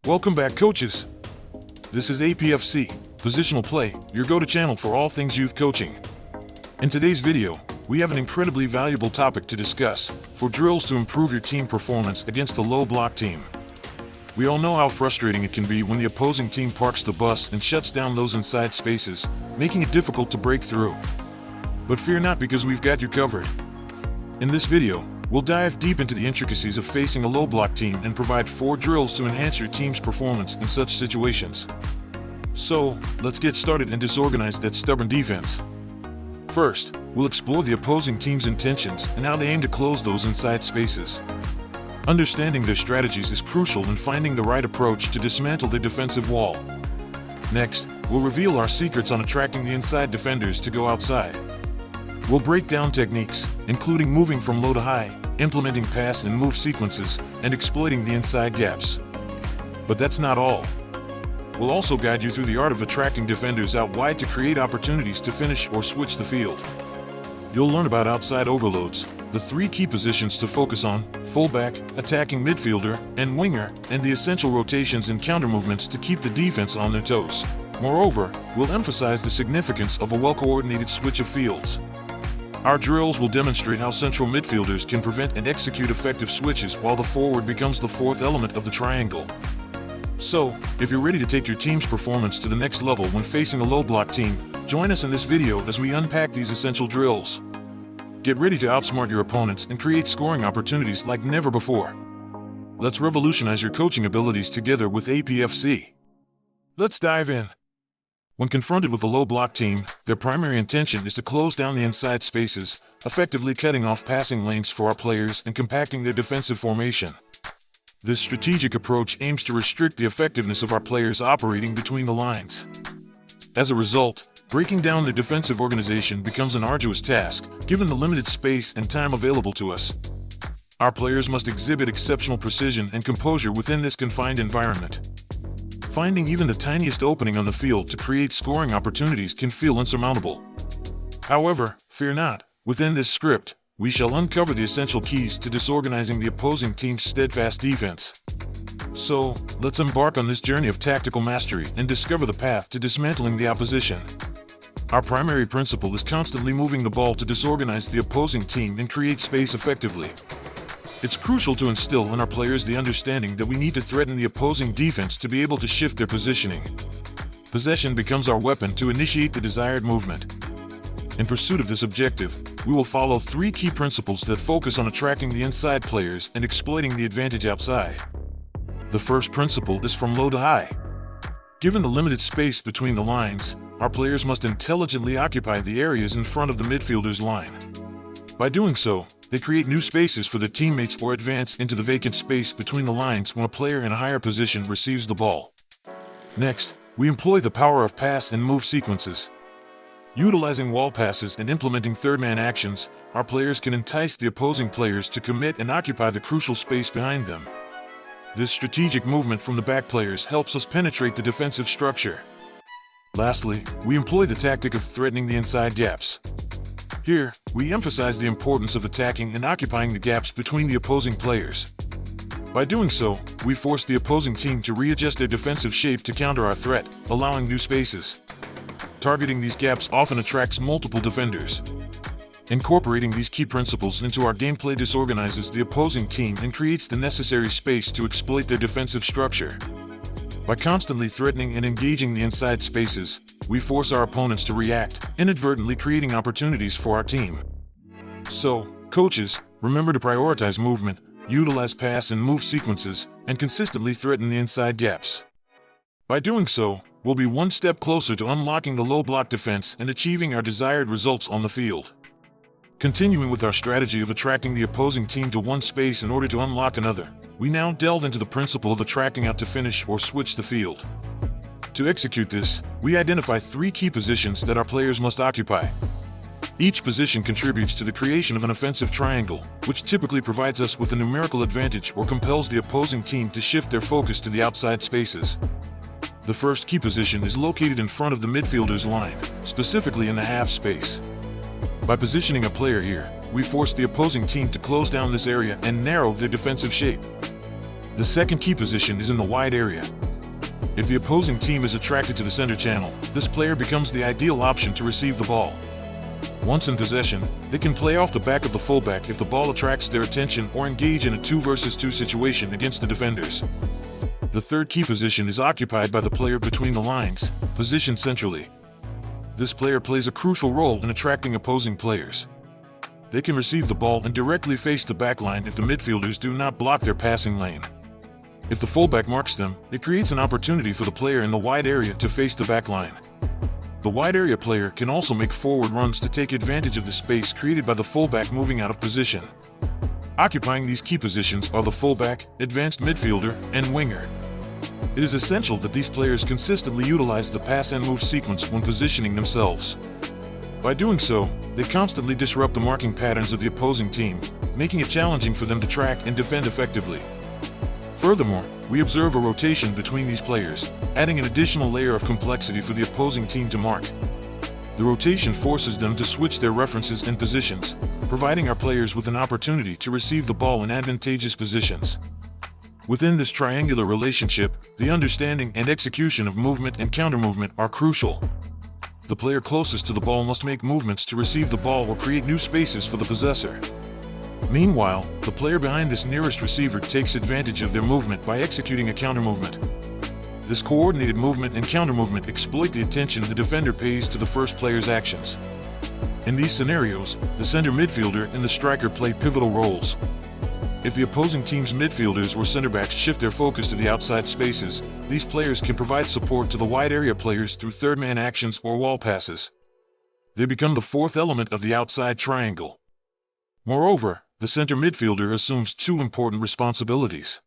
Welcome back, coaches. This is APFC, Positional Play, your go-to channel for all things youth coaching. In today's video, we have an incredibly valuable topic to discuss, for drills to improve your team performance against a low block team. We all know how frustrating it can be when the opposing team parks the bus and shuts down those inside spaces, making it difficult to break through. But fear not, because we've got you covered. In this video, we'll dive deep into the intricacies of facing a low block team and provide 4 drills to enhance your team's performance in such situations. So, let's get started and disorganize that stubborn defense. First, we'll explore the opposing team's intentions and how they aim to close those inside spaces. Understanding their strategies is crucial in finding the right approach to dismantle their defensive wall. Next, we'll reveal our secrets on attracting the inside defenders to go outside. We'll break down techniques, including moving from low to high, implementing pass and move sequences, and exploiting the inside gaps. But that's not all. We'll also guide you through the art of attracting defenders out wide to create opportunities to finish or switch the field. You'll learn about outside overloads, the 3 key positions to focus on: fullback, attacking midfielder, and winger, and the essential rotations and counter movements to keep the defense on their toes. Moreover, we'll emphasize the significance of a well-coordinated switch of fields. Our drills will demonstrate how central midfielders can prevent and execute effective switches while the forward becomes the 4th element of the triangle. So, if you're ready to take your team's performance to the next level when facing a low block team, join us in this video as we unpack these essential drills. Get ready to outsmart your opponents and create scoring opportunities like never before. Let's revolutionize your coaching abilities together with APFC. Let's dive in. When confronted with a low block team, their primary intention is to close down the inside spaces, effectively cutting off passing lanes for our players and compacting their defensive formation. This strategic approach aims to restrict the effectiveness of our players operating between the lines. As a result, breaking down their defensive organization becomes an arduous task, given the limited space and time available to us. Our players must exhibit exceptional precision and composure within this confined environment. Finding even the tiniest opening on the field to create scoring opportunities can feel insurmountable. However, fear not. Within this script, we shall uncover the essential keys to disorganizing the opposing team's steadfast defense. So, let's embark on this journey of tactical mastery and discover the path to dismantling the opposition. Our primary principle is constantly moving the ball to disorganize the opposing team and create space effectively. It's crucial to instill in our players the understanding that we need to threaten the opposing defense to be able to shift their positioning. Possession becomes our weapon to initiate the desired movement. In pursuit of this objective, we will follow 3 key principles that focus on attracting the inside players and exploiting the advantage outside. The first principle is from low to high. Given the limited space between the lines, our players must intelligently occupy the areas in front of the midfielder's line. By doing so, they create new spaces for their teammates or advance into the vacant space between the lines when a player in a higher position receives the ball. Next, we employ the power of pass and move sequences. Utilizing wall passes and implementing third-man actions, our players can entice the opposing players to commit and occupy the crucial space behind them. This strategic movement from the back players helps us penetrate the defensive structure. Lastly, we employ the tactic of threatening the inside gaps. Here, we emphasize the importance of attacking and occupying the gaps between the opposing players. By doing so, we force the opposing team to readjust their defensive shape to counter our threat, allowing new spaces. Targeting these gaps often attracts multiple defenders. Incorporating these key principles into our gameplay disorganizes the opposing team and creates the necessary space to exploit their defensive structure. By constantly threatening and engaging the inside spaces, we force our opponents to react, inadvertently creating opportunities for our team. So, coaches, remember to prioritize movement, utilize pass and move sequences, and consistently threaten the inside gaps. By doing so, we'll be one step closer to unlocking the low block defense and achieving our desired results on the field. Continuing with our strategy of attracting the opposing team to one space in order to unlock another, we now delve into the principle of attracting out to finish or switch the field. To execute this, we identify 3 key positions that our players must occupy. Each position contributes to the creation of an offensive triangle, which typically provides us with a numerical advantage or compels the opposing team to shift their focus to the outside spaces. The first key position is located in front of the midfielder's line, specifically in the half space. By positioning a player here, we force the opposing team to close down this area and narrow their defensive shape. The second key position is in the wide area, If the opposing team is attracted to the center channel, this player becomes the ideal option to receive the ball. Once in possession, they can play off the back of the fullback if the ball attracts their attention or engage in a 2 versus 2 situation against the defenders. The third key position is occupied by the player between the lines, positioned centrally. This player plays a crucial role in attracting opposing players. They can receive the ball and directly face the backline if the midfielders do not block their passing lane. If the fullback marks them, it creates an opportunity for the player in the wide area to face the backline. The wide area player can also make forward runs to take advantage of the space created by the fullback moving out of position. Occupying these key positions are the fullback, advanced midfielder, and winger. It is essential that these players consistently utilize the pass and move sequence when positioning themselves. By doing so, they constantly disrupt the marking patterns of the opposing team, making it challenging for them to track and defend effectively. Furthermore, we observe a rotation between these players, adding an additional layer of complexity for the opposing team to mark. The rotation forces them to switch their references and positions, providing our players with an opportunity to receive the ball in advantageous positions. Within this triangular relationship, the understanding and execution of movement and counter-movement are crucial. The player closest to the ball must make movements to receive the ball or create new spaces for the possessor. Meanwhile, the player behind this nearest receiver takes advantage of their movement by executing a counter-movement. This coordinated movement and counter-movement exploit the attention the defender pays to the first player's actions. In these scenarios, the center midfielder and the striker play pivotal roles. If the opposing team's midfielders or center backs shift their focus to the outside spaces, these players can provide support to the wide area players through third-man actions or wall passes. They become the fourth element of the outside triangle. Moreover, the center midfielder assumes two important responsibilities.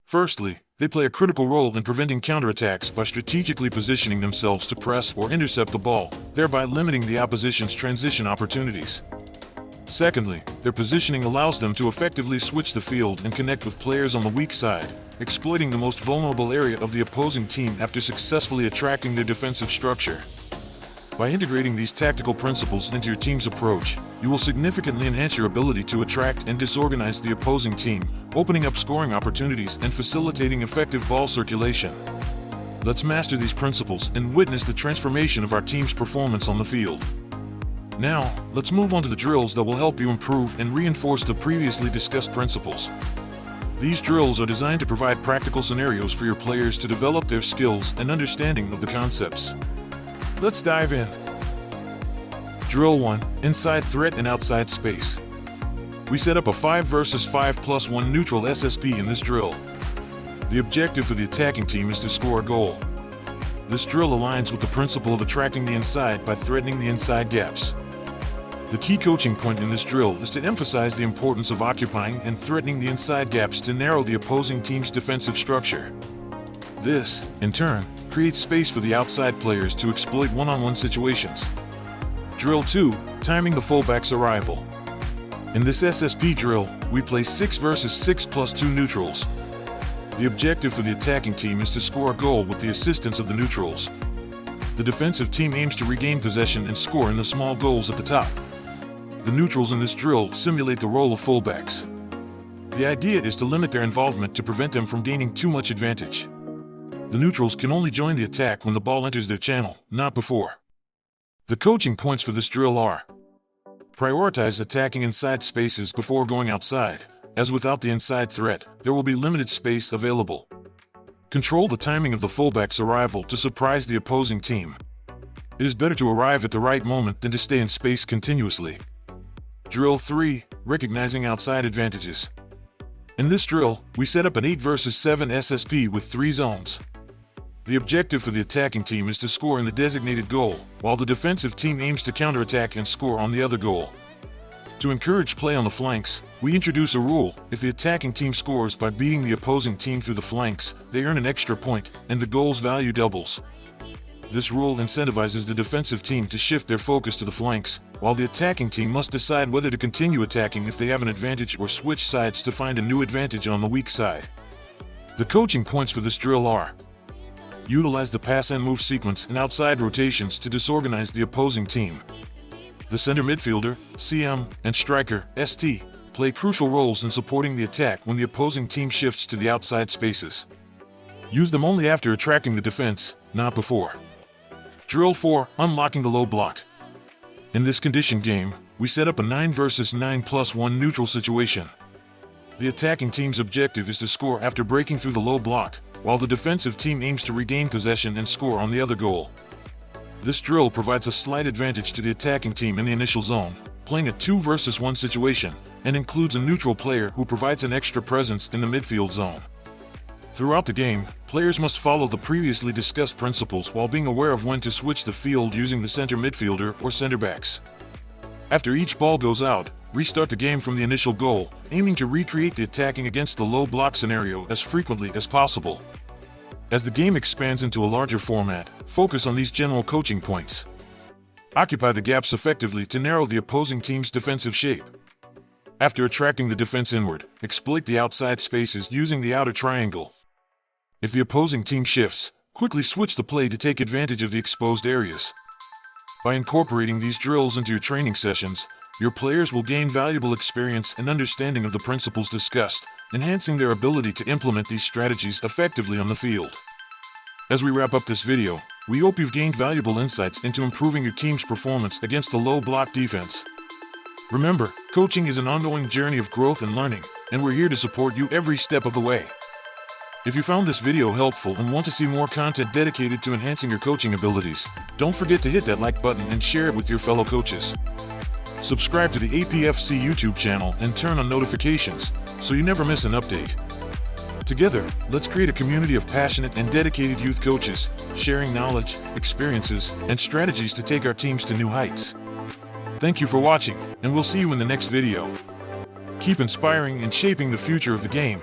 Firstly, they play a critical role in preventing counterattacks by strategically positioning themselves to press or intercept the ball, thereby limiting the opposition's transition opportunities. Secondly, their positioning allows them to effectively switch the field and connect with players on the weak side, exploiting the most vulnerable area of the opposing team after successfully attracting their defensive structure. By integrating these tactical principles into your team's approach, you will significantly enhance your ability to attract and disorganize the opposing team, opening up scoring opportunities and facilitating effective ball circulation. Let's master these principles and witness the transformation of our team's performance on the field. Now, let's move on to the drills that will help you improve and reinforce the previously discussed principles. These drills are designed to provide practical scenarios for your players to develop their skills and understanding of the concepts. Let's dive in. Drill 1. Inside threat and outside space. We set up a 5 versus 5 plus 1 neutral SSP in this drill. The objective for the attacking team is to score a goal. This drill aligns with the principle of attracting the inside by threatening the inside gaps. The key coaching point in this drill is to emphasize the importance of occupying and threatening the inside gaps to narrow the opposing team's defensive structure. This, in turn, creates space for the outside players to exploit one-on-one situations. Drill 2. Timing the fullback's arrival. In this SSP drill, we play 6 versus 6 plus 2 neutrals. The objective for the attacking team is to score a goal with the assistance of the neutrals. The defensive team aims to regain possession and score in the small goals at the top. The neutrals in this drill simulate the role of fullbacks. The idea is to limit their involvement to prevent them from gaining too much advantage. The neutrals can only join the attack when the ball enters their channel, not before. The coaching points for this drill are: prioritize attacking inside spaces before going outside, as without the inside threat, there will be limited space available. Control the timing of the fullback's arrival to surprise the opposing team. It is better to arrive at the right moment than to stay in space continuously. Drill 3. Recognizing outside advantages. In this drill, we set up an 8 versus 7 SSP with 3 zones. The objective for the attacking team is to score in the designated goal, while the defensive team aims to counterattack and score on the other goal. To encourage play on the flanks, we introduce a rule: if the attacking team scores by beating the opposing team through the flanks, they earn an extra point, and the goal's value doubles. This rule incentivizes the defensive team to shift their focus to the flanks, while the attacking team must decide whether to continue attacking if they have an advantage or switch sides to find a new advantage on the weak side. The coaching points for this drill are: utilize the pass and move sequence and outside rotations to disorganize the opposing team. The center midfielder, CM, and striker, ST, play crucial roles in supporting the attack when the opposing team shifts to the outside spaces. Use them only after attracting the defense, not before. Drill 4. Unlocking the low block. In this conditioned game, we set up a 9 versus 9 plus 1 neutral situation. The attacking team's objective is to score after breaking through the low block, while the defensive team aims to regain possession and score on the other goal. This drill provides a slight advantage to the attacking team in the initial zone, playing a 2 versus 1 situation, and includes a neutral player who provides an extra presence in the midfield zone. Throughout the game, players must follow the previously discussed principles while being aware of when to switch the field using the center midfielder or center backs. After each ball goes out, restart the game from the initial goal, aiming to recreate the attacking against the low block scenario as frequently as possible. As the game expands into a larger format, focus on these general coaching points. Occupy the gaps effectively to narrow the opposing team's defensive shape. After attracting the defense inward, exploit the outside spaces using the outer triangle. If the opposing team shifts, quickly switch the play to take advantage of the exposed areas. By incorporating these drills into your training sessions, your players will gain valuable experience and understanding of the principles discussed, enhancing their ability to implement these strategies effectively on the field. As we wrap up this video, we hope you've gained valuable insights into improving your team's performance against a low block defense. Remember, coaching is an ongoing journey of growth and learning, and we're here to support you every step of the way. If you found this video helpful and want to see more content dedicated to enhancing your coaching abilities, don't forget to hit that like button and share it with your fellow coaches. Subscribe to the APFC YouTube channel and turn on notifications so you never miss an update. Together, let's create a community of passionate and dedicated youth coaches, sharing knowledge, experiences, and strategies to take our teams to new heights. Thank you for watching, and we'll see you in the next video. Keep inspiring and shaping the future of the game.